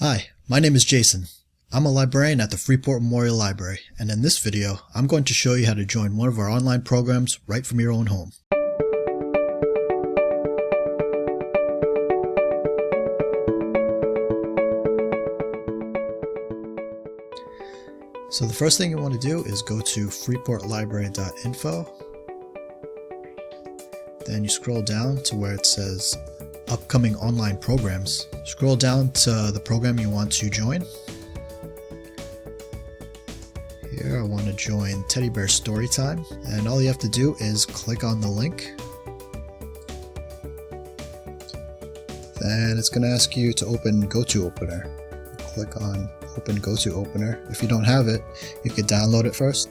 Hi, my name is Jason. I'm a librarian at the Freeport Memorial Library, and in this video, I'm going to show you how to join one of our online programs right from your own home. So the first thing you want to do is go to freeportlibrary.info. Then you scroll down to where it says upcoming online programs. Scroll down to the program you want to join. Here I want to join Teddy Bear Storytime, and all you have to do is click on the link. Then it's going to ask you to open Go To Opener. Click on Open Go To Opener. If you don't have it, you could download it first.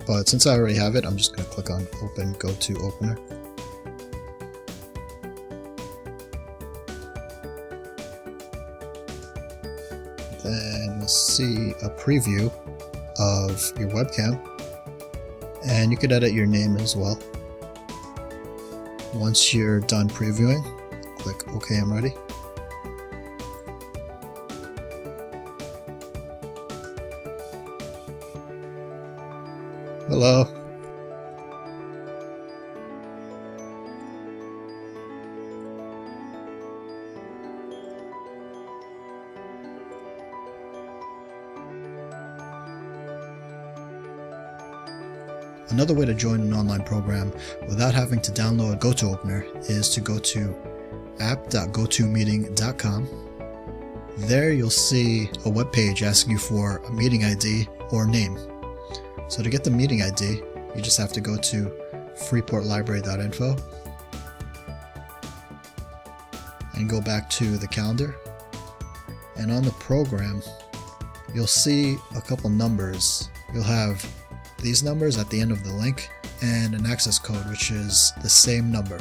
But since I already have it, I'm just going to click on Open Go To Opener. Then you'll see a preview of your webcam, and you could edit your name as well. Once you're done previewing, click OK, I'm ready. Hello. Another way to join an online program without having to download GoToOpener is to go to app.gotomeeting.com. There you'll see a web page asking you for a meeting ID or name. So to get the meeting ID, you just have to go to freeportlibrary.info and go back to the calendar. And on the program, you'll see a couple numbers. You'll have these numbers at the end of the link and an access code, which is the same number.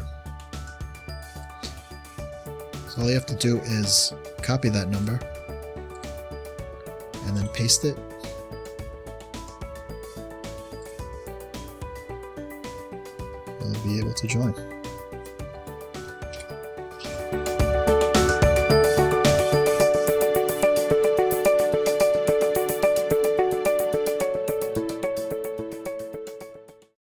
So all you have to do is copy that number and then paste it. You'll be able to join.